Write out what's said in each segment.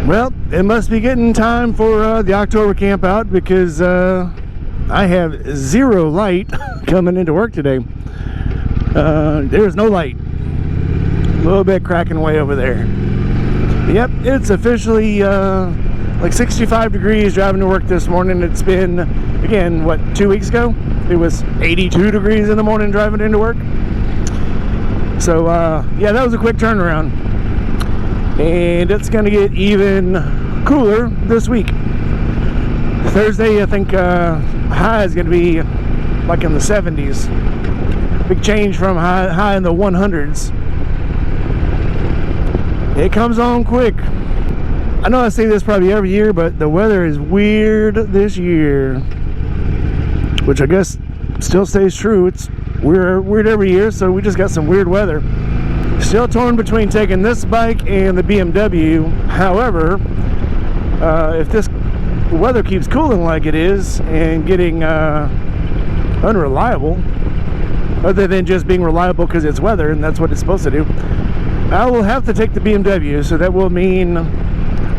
Well, it must be getting time for the October camp out, because I have zero light coming into work today. There's no light. A little bit cracking away over there. Yep, it's officially like 65 degrees driving to work this morning. It's been, again, what, 2 weeks ago? It was 82 degrees in the morning driving into work. So, yeah, that was a quick turnaround. And it's going to get even cooler this week. Thursday, I think, high is going to be like in the 70s. Big change from high in the 100s. It comes on quick. I know I say this probably every year, but the weather is weird this year, which I guess still stays true. It's weird every year, so we just got some weird weather. Still torn between taking this bike and the BMW. However, if this weather keeps cooling like it is and getting unreliable, other than just being reliable because it's weather and that's what it's supposed to do, I will have to take the BMW. So that will mean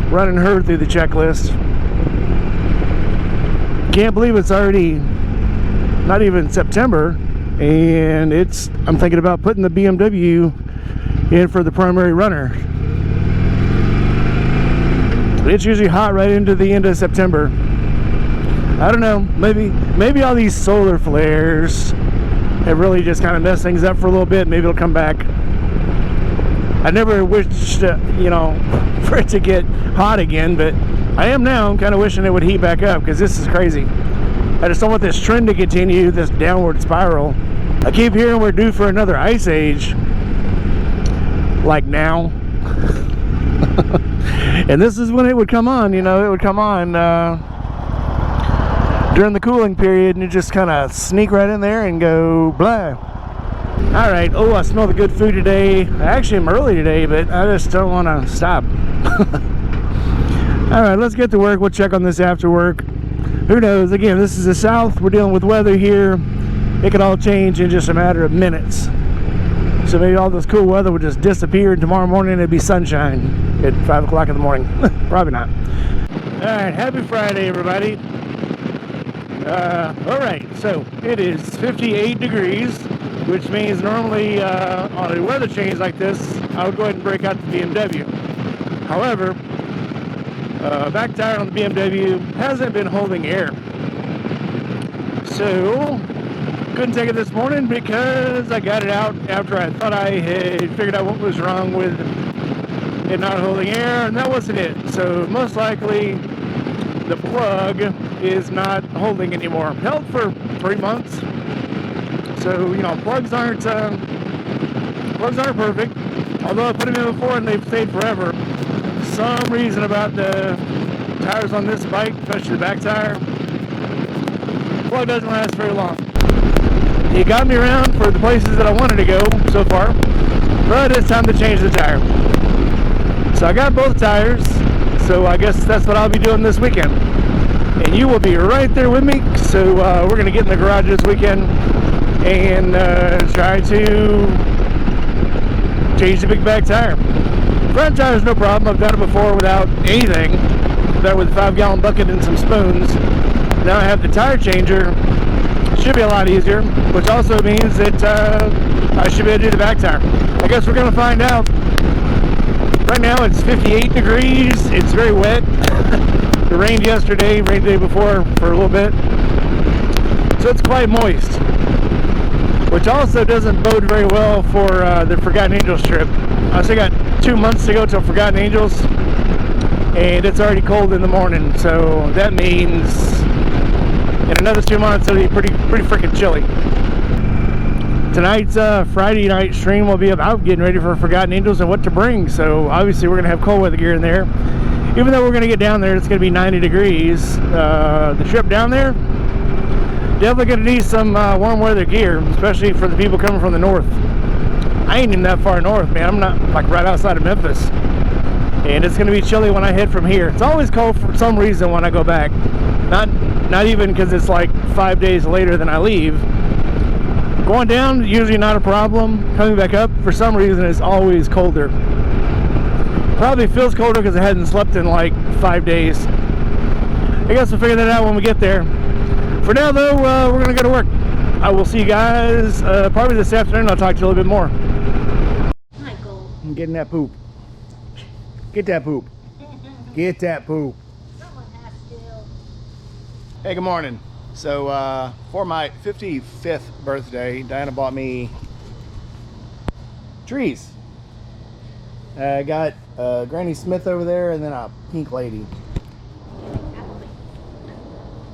running her through the checklist. Can't believe it's already not even September, and I'm thinking about putting the BMW in for the primary runner. It's usually hot right into the end of September. I don't know, maybe all these solar flares have really just kind of messed things up for a little bit. Maybe it'll come back. I never wished, for it to get hot again, but I am now. I'm kind of wishing it would heat back up, because this is crazy. I just don't want this trend to continue, this downward spiral. I keep hearing we're due for another ice age, like now. And this is when it would come on, it would come on during the cooling period, and it just kind of sneak right in there and go blah. All right. Oh, I smell the good food today. Actually, I'm early today, but I just don't want to stop. All right, let's get to work. We'll check on this after work. Who knows? Again, this is the South. We're dealing with weather here. It could all change in just a matter of minutes. So maybe all this cool weather would just disappear, and tomorrow morning it'd be sunshine at 5 o'clock in the morning. Probably not. All right, happy Friday, everybody. All right, so it is 58 degrees, which means normally on a weather change like this, I would go ahead and break out the BMW. However, back tire on the BMW hasn't been holding air. So, couldn't take it this morning because I got it out after I thought I had figured out what was wrong with it not holding air, and that wasn't it. So, most likely, the plug is not holding anymore. Held for 3 months. So, plugs aren't perfect. Although I put them in before and they've stayed forever. Some reason about the tires on this bike, especially the back tire, plug doesn't last very long. It got me around for the places that I wanted to go so far, but it's time to change the tire. So I got both tires, so I guess that's what I'll be doing this weekend. And you will be right there with me, so we're going to get in the garage this weekend and try to change the big back tire. Front tire is no problem. I've done it before without anything. That with a 5-gallon bucket and some spoons. Now I have the tire changer. Should be a lot easier, which also means that I should be able to do the back tire. I guess we're going to find out. Right now it's 58 degrees. It's very wet. It rained yesterday, rained the day before for a little bit. So it's quite moist, which also doesn't bode very well for the Forgotten Angels trip. I still got 2 months to go till Forgotten Angels, and it's already cold in the morning, so that means in another 2 months it'll be pretty freaking chilly. Tonight's Friday night stream will be about getting ready for Forgotten Angels and what to bring. So obviously we're going to have cold weather gear in there. Even though we're going to get down there, it's going to be 90 degrees. The trip down there, definitely going to need some warm weather gear, especially for the people coming from the north. I ain't even that far north, man. I'm not like right outside of Memphis. And it's going to be chilly when I head from here. It's always cold for some reason when I go back. Not even because it's like 5 days later than I leave. Going down, usually not a problem. Coming back up, for some reason, it's always colder. Probably feels colder because I hadn't slept in like 5 days. I guess we'll figure that out when we get there. For now though, we're gonna go to work. I will see you guys probably this afternoon. I'll talk to you a little bit more. Michael. I'm getting that poop. Get that poop. Get that poop. Someone has to. Hey, good morning. So for my 55th birthday, Diana bought me trees. I got Granny Smith over there and then a pink lady.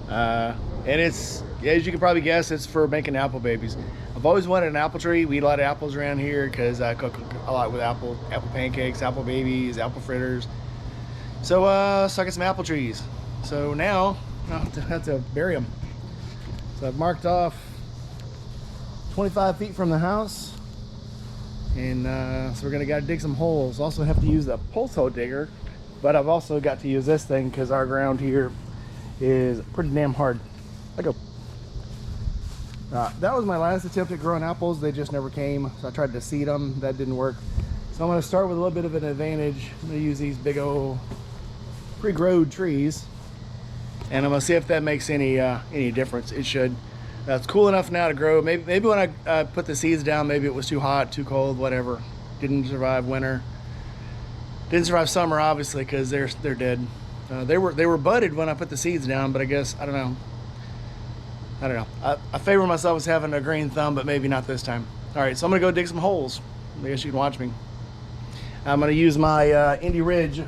And it's, as you can probably guess, it's for making apple babies. I've always wanted an apple tree. We eat a lot of apples around here because I cook a lot with apple pancakes, apple babies, apple fritters. So I got some apple trees. So now I'll have to bury them. So I've marked off 25 feet from the house. And so we're gonna gotta dig some holes. Also have to use the pulse hole digger, but I've also got to use this thing because our ground here is pretty damn hard. That was my last attempt at growing apples. They just never came, so I tried to seed them. That didn't work. So I'm gonna start with a little bit of an advantage. I'm gonna use these big old pre-growed trees, and I'm gonna see if that makes any difference. It should. It's cool enough now to grow. Maybe when I put the seeds down, maybe it was too hot, too cold, whatever. Didn't survive winter. Didn't survive summer, obviously, because they're dead. They were budded when I put the seeds down, but I guess I don't know. I favor myself as having a green thumb, but maybe not this time. All right, so I'm gonna go dig some holes. I guess you can watch me. I'm gonna use my Indy Ridge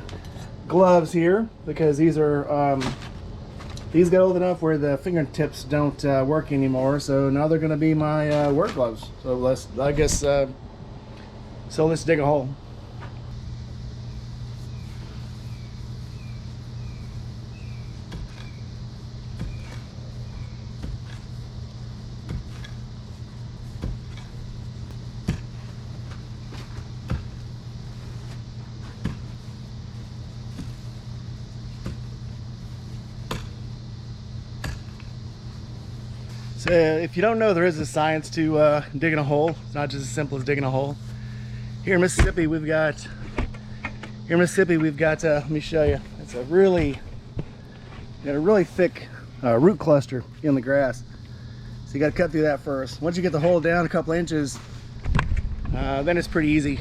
gloves here because these are these got old enough where the fingertips don't work anymore. So now they're gonna be my work gloves. So let's dig a hole. So if you don't know, there is a science to digging a hole. It's not just as simple as digging a hole. Here in Mississippi, we've got, let me show you. It's a really thick root cluster in the grass. So you got to cut through that first. Once you get the hole down a couple inches, then it's pretty easy.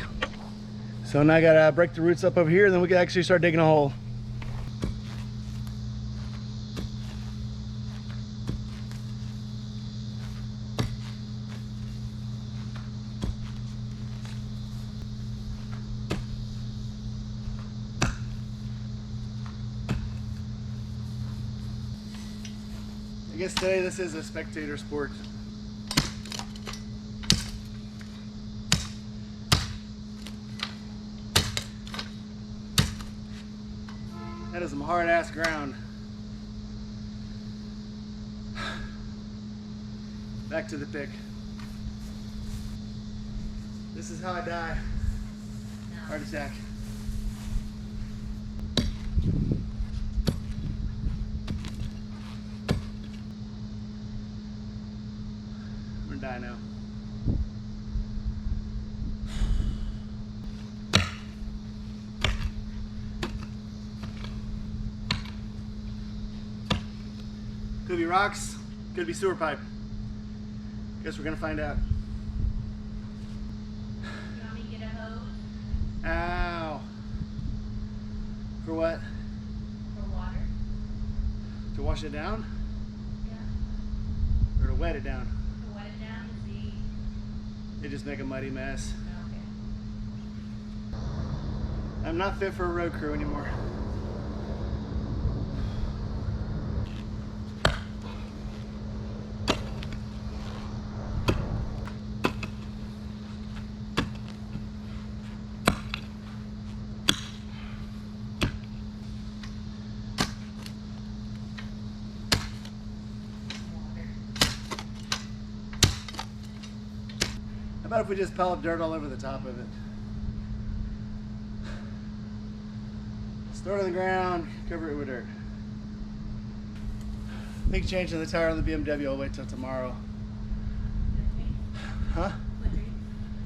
So now I got to break the roots up over here, and then we can actually start digging a hole. I guess today this is a spectator sport. That is some hard ass ground. Back to the pick. This is how I die. Heart attack. Die now. Could be rocks, could be sewer pipe. Guess we're gonna find out. You want me to get a hose? Ow. For what? For water? To wash it down? Yeah. Or to wet it down? To wet it down to see. They just make a muddy mess. Okay. I'm not fit for a road crew anymore. How about if we just pile dirt all over the top of it? Throw it on the ground, cover it with dirt. Big change in the tire on the BMW. I'll wait till tomorrow. Huh?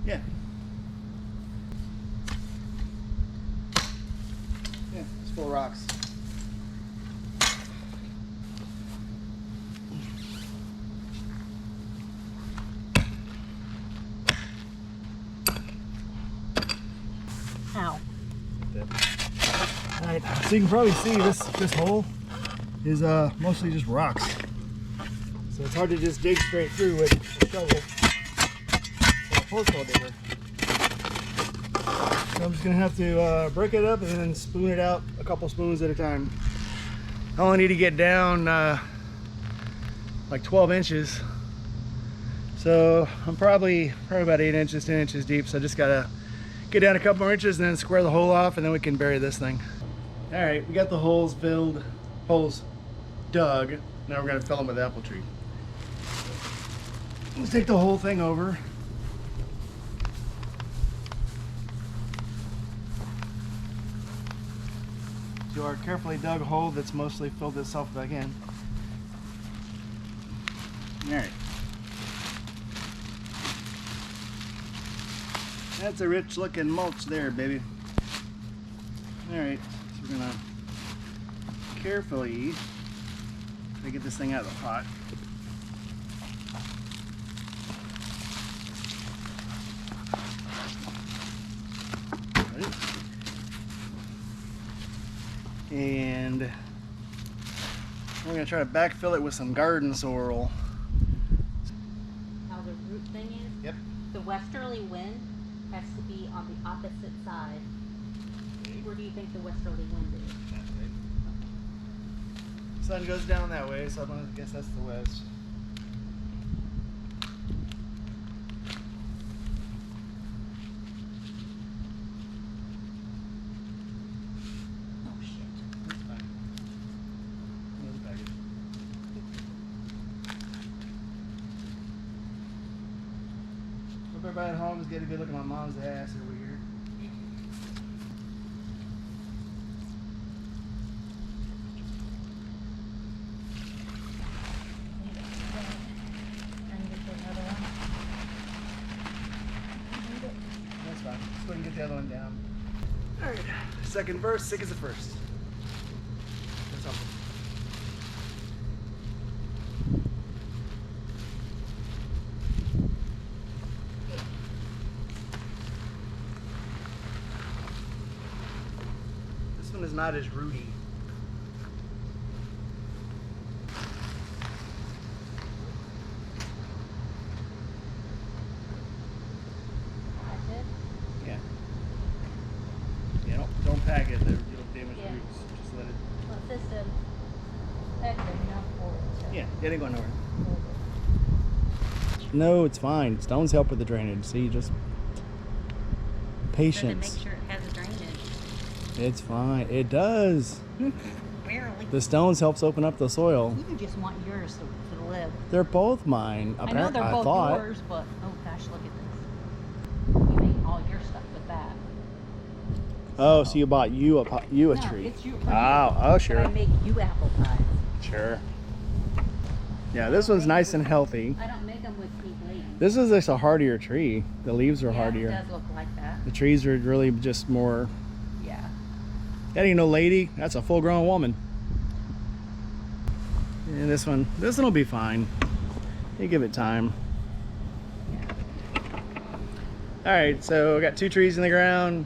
Yeah. full of rocks. Ow. Alright, so you can probably see this hole is mostly just rocks. So it's hard to just dig straight through with a shovel or a post hole digger. So I'm just gonna have to break it up and then spoon it out a couple spoons at a time. I only need to get down like 12 inches. So I'm probably about 8 inches, 10 inches deep. So I just gotta get down a couple more inches and then square the hole off, and then we can bury this thing. All right, we got the holes filled, holes dug. Now we're gonna fill them with apple tree. Let's take the whole thing over. To our carefully dug hole that's mostly filled itself back in. All right. That's a rich looking mulch there, baby. All right, so we're gonna carefully get this thing out of the pot. Right. And we're gonna try to backfill it with some garden sorrel. How the root thing is? Yep. The westerly wind has to be on the opposite side. Where do you think the westerly wind is? Sun goes down that way, so I guess that's the west. Oh shit. That's fine. Another package. Hope everybody at home is getting a good look at my mom's ass over here. That's fine. Let's go ahead and get the other one down. Alright, second verse, sick as the first. That's helpful. This one is not as rooty. That's it? Yeah. Yeah, don't pack it. You'll damage Yeah. roots. Just let it. Well, this is effective enough for it. So Yeah, it ain't going nowhere. hold it. No, it's fine. Stones help with the drainage. See, just patience. Does it make sure it has a drainage? It's fine. It does. Barely. The stones helps open up the soil. You just want yours to live. They're both mine. I know they're both thought. yours, but oh gosh, look at this. You made all your stuff with that. Oh, so you bought you a No, tree. it's you. Oh, But sure. I make you apple pies. Sure. Yeah, this one's nice and healthy. I don't make them with pink leaves. This is just a hardier tree. The leaves are Yeah, hardier. it does look like that. The trees are really just more. Yeah. That ain't no lady. That's a full-grown woman. And this one will be fine. You give it time. All right, so I got 2 trees in the ground.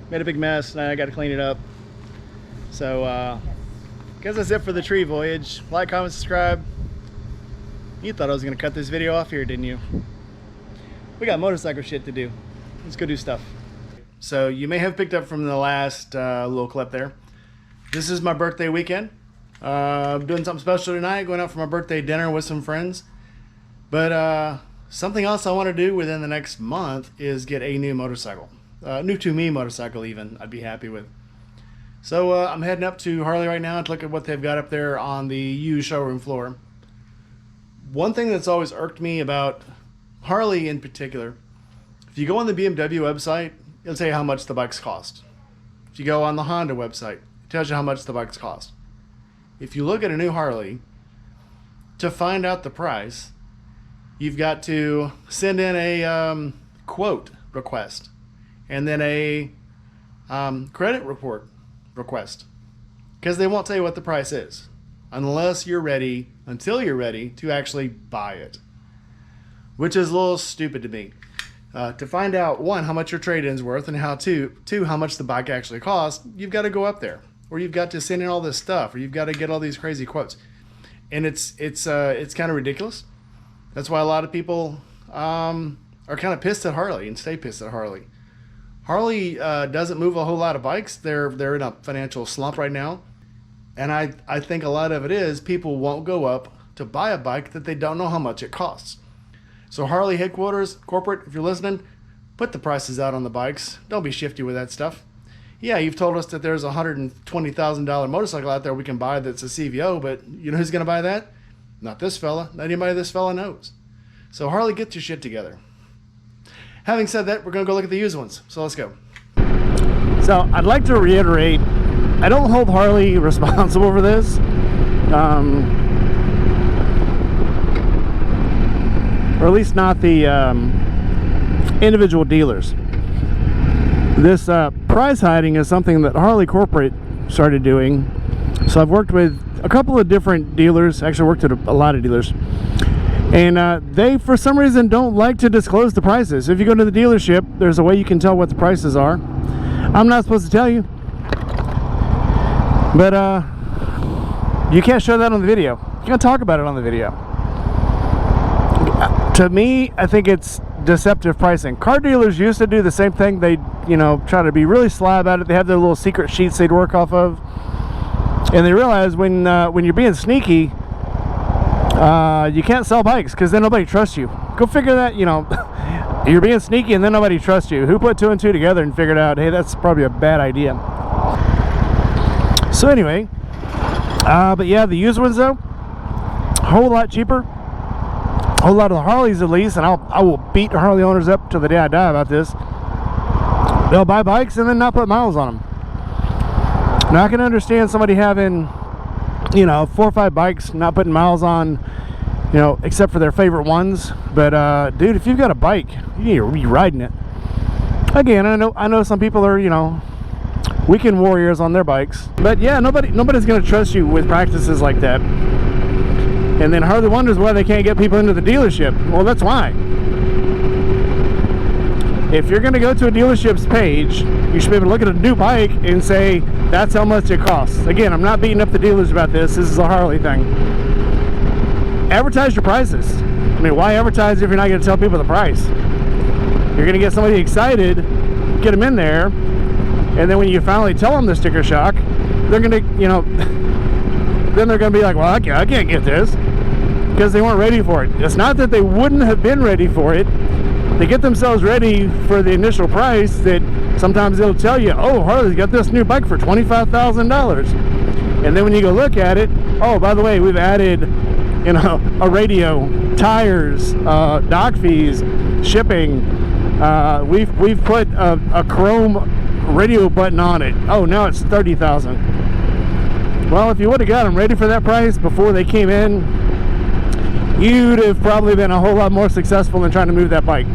Made a big mess. Now I got to clean it up. So, guess that's it for the tree voyage. Like, comment, subscribe. You thought I was gonna cut this video off here, didn't you? We got motorcycle shit to do. Let's go do stuff. So you may have picked up from the last little clip there. This is my birthday weekend. I'm doing something special tonight, going out for my birthday dinner with some friends. But something else I want to do within the next month is get a new motorcycle. New to me motorcycle even, I'd be happy with. So I'm heading up to Harley right now to look at what they've got up there on the used showroom floor. One thing that's always irked me about Harley in particular, if you go on the BMW website, it'll tell you how much the bikes cost. If you go on the Honda website, it tells you how much the bikes cost. If you look at a new Harley, to find out the price, you've got to send in a quote request and then a credit report request. because they won't tell you what the price is until you're ready to actually buy it, which is a little stupid to me. To find out, one, how much your trade-in's worth, and two, how much the bike actually costs, you've got to go up there, or you've got to send in all this stuff, or you've got to get all these crazy quotes, and it's kind of ridiculous. That's why a lot of people are kind of pissed at Harley and stay pissed at Harley. Harley doesn't move a whole lot of bikes. They're in a financial slump right now, and I think a lot of it is people won't go up to buy a bike that they don't know how much it costs. So Harley headquarters, corporate, if you're listening, put the prices out on the bikes. Don't be shifty with that stuff. Yeah, you've told us that there's a $120,000 motorcycle out there we can buy that's a CVO, but you know who's going to buy that? Not this fella. Not anybody this fella knows. So Harley, get your shit together. Having said that, we're going to go look at the used ones. So let's go. So I'd like to reiterate, I don't hold Harley responsible for this. Or at least not the individual dealers. This price hiding is something that Harley Corporate started doing. So I've worked with a couple of different dealers, actually worked at a lot of dealers, and they for some reason don't like to disclose the prices. If you go to the dealership, there's a way you can tell what the prices are. I'm not supposed to tell you, but you can't show that on the video. You can't talk about it on the video. To me, I think it's deceptive pricing. Car dealers used to do the same thing. They, try to be really sly about it. They have their little secret sheets they'd work off of, and they realize when you're being sneaky, you can't sell bikes because then nobody trusts you. Go figure that. You're being sneaky and then nobody trusts you. Who put two and two together and figured out, hey, that's probably a bad idea? So anyway, but yeah, the used ones though, a whole lot cheaper. A whole lot of the Harleys at least, and I will beat Harley owners up till the day I die about this. They'll buy bikes and then not put miles on them. Now I can understand somebody having 4 or 5 bikes, not putting miles on, except for their favorite ones. But dude, if you've got a bike, you need to be riding it. Again, I know some people are weekend warriors on their bikes, but yeah, nobody's gonna trust you with practices like that. And then Harley wonders why they can't get people into the dealership. Well, that's why. If you're going to go to a dealership's page, you should be able to look at a new bike and say, that's how much it costs. Again, I'm not beating up the dealers about this. This is a Harley thing. Advertise your prices. I mean, why advertise if you're not going to tell people the price? You're going to get somebody excited, get them in there, and then when you finally tell them the sticker shock, they're going to, then they're going to be like, well, I can't get this, because they weren't ready for it. It's not that they wouldn't have been ready for it. They get themselves ready for the initial price that sometimes it'll tell you, oh, Harley's got this new bike for $25,000. And then when you go look at it, oh, by the way, we've added, a radio, tires, dock fees, shipping. We've put a chrome radio button on it. Oh, now it's $30,000. Well, if you would have got them ready for that price before they came in, you'd have probably been a whole lot more successful than trying to move that bike.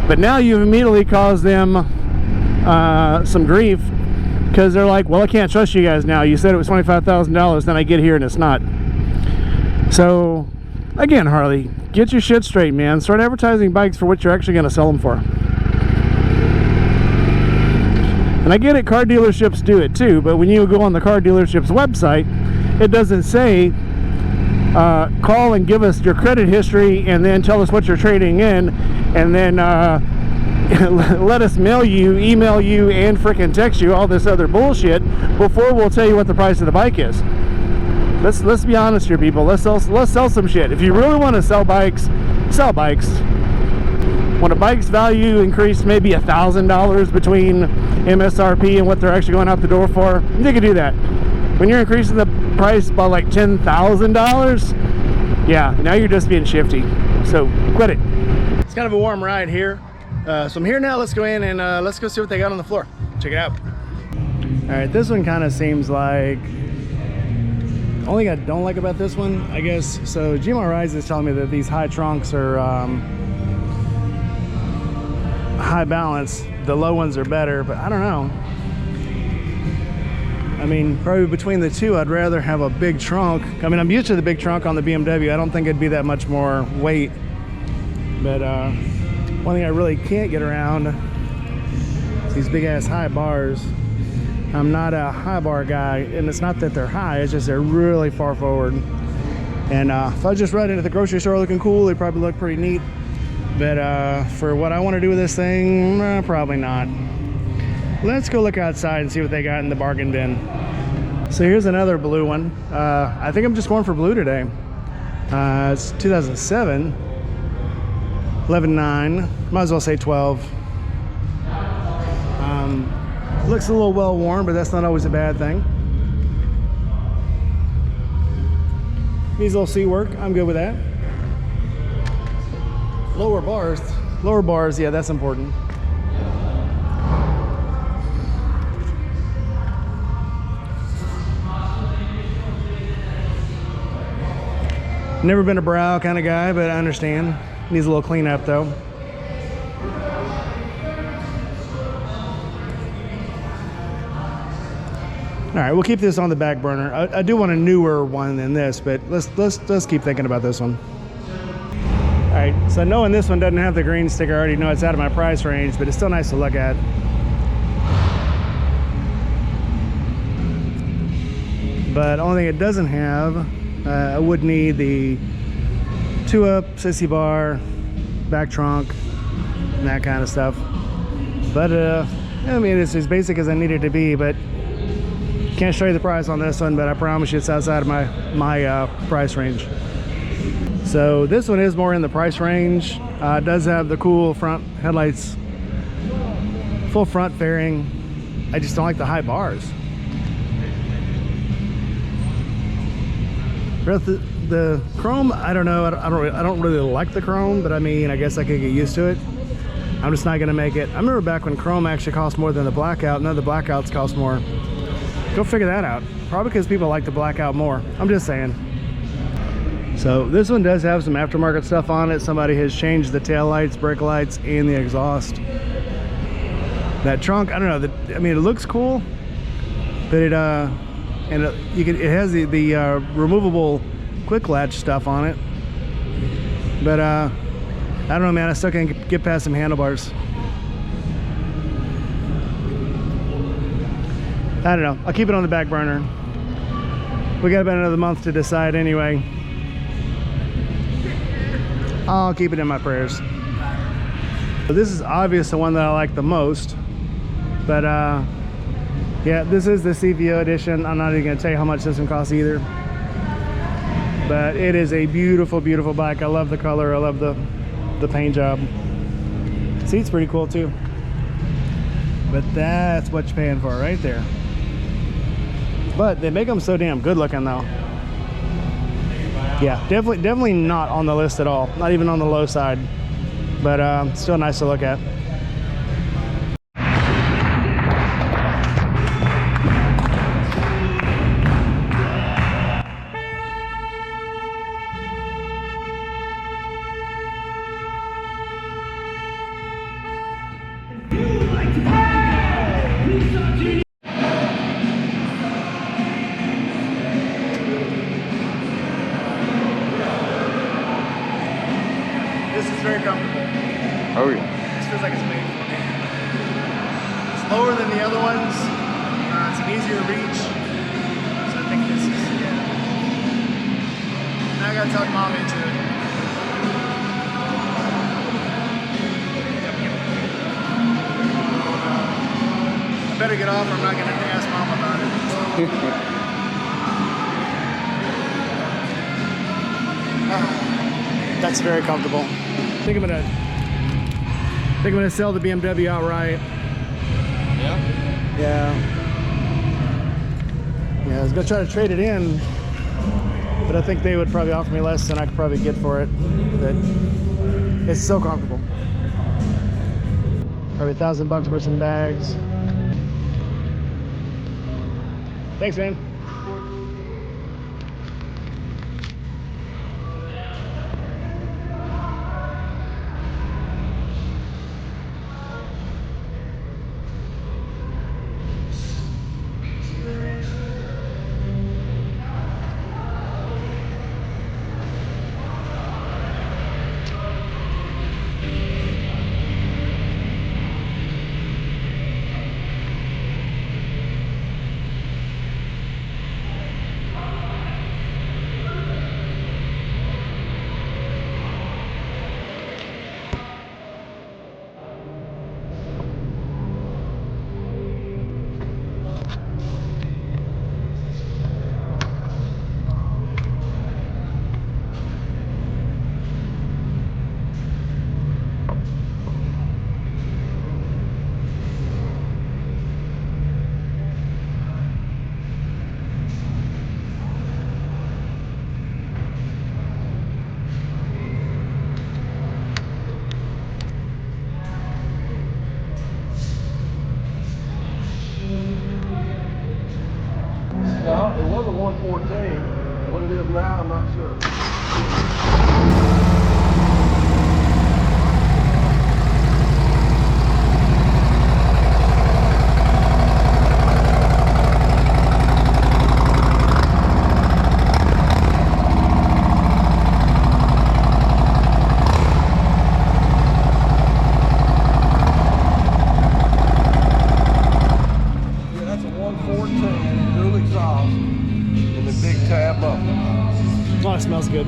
But now you've immediately caused them some grief, because they're like, well, I can't trust you guys now. You said it was $25,000, then I get here and it's not. So, again, Harley, get your shit straight, man. Start advertising bikes for what you're actually going to sell them for. And I get it, car dealerships do it too, but when you go on the car dealership's website, it doesn't say, call and give us your credit history and then tell us what you're trading in, and then let us mail you, email you, and frickin' text you all this other bullshit before we'll tell you what the price of the bike is. Let's be honest here, people. Let's sell some shit. If you really want to sell bikes, sell bikes. When a bike's value increased maybe $1,000 between MSRP and what they're actually going out the door for, you can do that. When you're increasing the price by like $10,000, yeah, now you're just being shifty. So quit it. It's kind of a warm ride here. So I'm here now. Let's go in and let's go see what they got on the floor. Check it out. All right, this one kind of seems like, the only thing I don't like about this one, I guess, so GMR Rise is telling me that these high trunks are high balance, the low ones are better, but I don't know. I mean, probably between the two, I'd rather have a big trunk. I mean, I'm used to the big trunk on the BMW. I don't think it'd be that much more weight. But one thing I really can't get around is these big ass high bars. I'm not a high bar guy, and it's not that they're high, it's just they're really far forward. And if I just run into the grocery store looking cool, they probably look pretty neat. But for what I want to do with this thing, probably not. Let's go look outside and see what they got in the bargain bin. So here's another blue one. I think I'm just going for blue today. It's 2007, 11.9, might as well say 12. Looks a little well worn, but that's not always a bad thing. Needs a little seat work, I'm good with that. Lower bars, yeah, that's important. Never been a brow kind of guy, but I understand. Needs a little cleanup though. All right, we'll keep this on the back burner. I do want a newer one than this, but let's keep thinking about this one. All right, so knowing this one doesn't have the green sticker, I already know it's out of my price range, but it's still nice to look at. But the only thing it doesn't have, I would need the 2-up sissy bar, back trunk, and that kind of stuff. But I mean, it's as basic as I need it to be, but can't show you the price on this one, but I promise you it's outside of my price range. So this one is more in the price range. It does have the cool front headlights, full front fairing. I just don't like the high bars. The chrome, I don't know. I don't really like the chrome, but I mean, I guess I could get used to it. I'm just not gonna make it. I remember back when chrome actually cost more than the blackout. None of the blackouts cost more. Go figure that out. Probably because people like the blackout more. I'm just saying. So this one does have some aftermarket stuff on it. Somebody has changed the tail lights, brake lights, and the exhaust. That trunk, I don't know. I mean, it looks cool, but it has the removable quick latch stuff on it. But I don't know, man. I still can't get past some handlebars. I don't know. I'll keep it on the back burner. We got about another month to decide anyway. I'll keep it in my prayers. So this is obviously the one that I like the most. But yeah, this is the CVO edition. I'm not even gonna tell you how much this one costs either. But it is a beautiful, beautiful bike. I love the color. I love the paint job. Seat's pretty cool too. But that's what you're paying for right there. But they make them so damn good looking though. Yeah, definitely not on the list at all. Not even on the low side. But still nice to look at. Very comfortable. Oh yeah. This feels like it's made for me. It's lower than the other ones. It's an easier reach. So I think this is, yeah. Now I gotta talk Mom into it. I better get off or I'm not gonna ask Mom about it. That's very comfortable. I think I'm gonna sell the BMW outright. Yeah? Yeah, I was gonna try to trade it in, but I think they would probably offer me less than I could probably get for it. But it's so comfortable. Probably $1,000 for some bags. Thanks, man. 114. What it is now, I'm not sure. Yeah, that's a 114 dual exhaust and the big tab muffler. Oh, it smells good.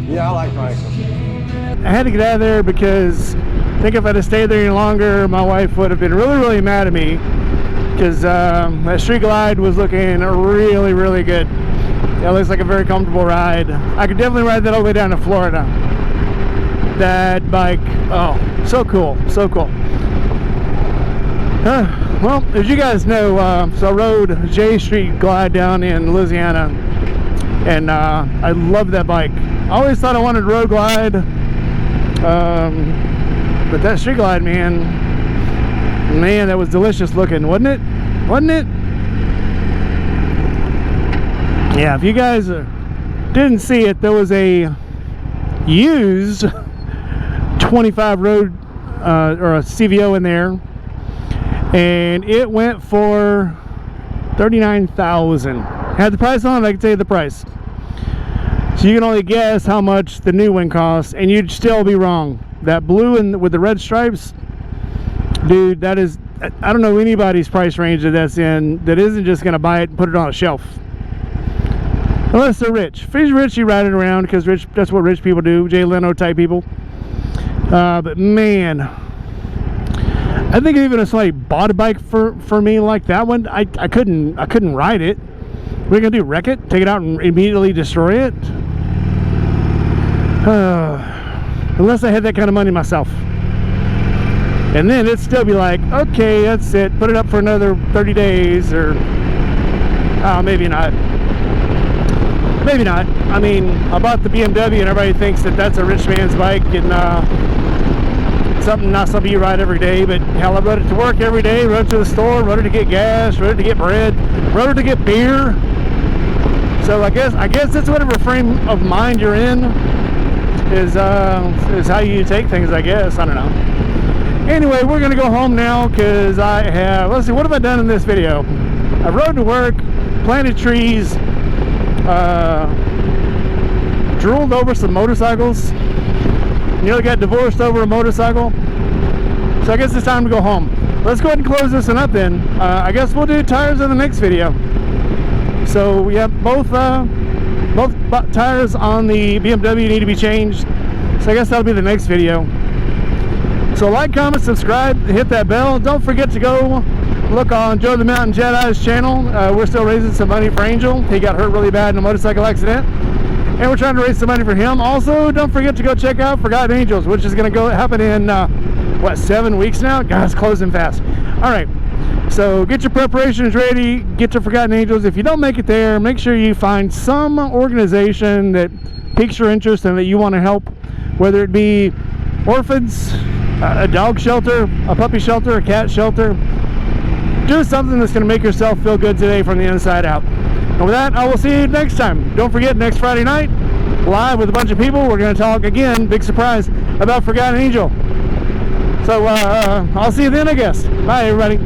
Yeah, I like Franklin. I had to get out of there because I think if I'd have stayed there any longer, my wife would have been really, really mad at me, because that Street Glide was looking really, really good. It looks like a very comfortable ride. I could definitely ride that all the way down to Florida. That bike, oh, so cool, so cool. Well, as you guys know, so I rode J Street Glide down in Louisiana, and I love that bike. I always thought I wanted road glide, but that Street Glide, man, that was delicious looking, wasn't it? Wasn't it? Yeah, if you guys didn't see it, there was a used 25 road or a CVO in there, and it went for $39,000. Had the price on it, I can tell you the price. So you can only guess how much the new one costs, and you'd still be wrong. That blue and with the red stripes, dude, that is, I don't know anybody's price range that's in that isn't just going to buy it and put it on a shelf. Unless they're rich. If you're rich, you ride it around, because rich, that's what rich people do, Jay Leno type people. But man, I think even if somebody bought a bike for me like that one, I couldn't ride it. What are you gonna do? Wreck it? Take it out and immediately destroy it? Unless I had that kind of money myself. And then it'd still be like, okay, that's it. Put it up for another 30 days, or maybe not. Maybe not. I mean, I bought the BMW, and everybody thinks that that's a rich man's bike, and not something you ride every day. But hell, I rode it to work every day, rode it to the store, rode it to get gas, rode it to get bread, rode it to get beer. So I guess it's whatever frame of mind you're in is how you take things, I guess. I don't know. Anyway, we're gonna go home now, because I have, let's see, what have I done in this video? I rode to work, planted trees, drooled over some motorcycles, nearly got divorced over a motorcycle. So I guess it's time to go home. Let's go ahead and close this one up then. I guess we'll do tires in the next video. So we have both tires on the BMW need to be changed. So I guess that'll be the next video. So like, comment, subscribe, hit that bell. Don't forget to go look on Joe the Mountain Jedi's channel. We're still raising some money for Angel. He got hurt really bad in a motorcycle accident, and we're trying to raise some money for him. Also, don't forget to go check out Forgotten Angels, which is going to happen in what, 7 weeks now? God, it's closing fast. All right, so get your preparations ready. Get your Forgotten Angels. If you don't make it there, make sure you find some organization that piques your interest and that you want to help, whether it be orphans, a dog shelter, a puppy shelter, a cat shelter. Do something that's going to make yourself feel good today from the inside out. And with that, I will see you next time. Don't forget, next Friday night, live with a bunch of people, we're going to talk again, big surprise, about Forgotten Angel. So I'll see you then, I guess. Bye, everybody.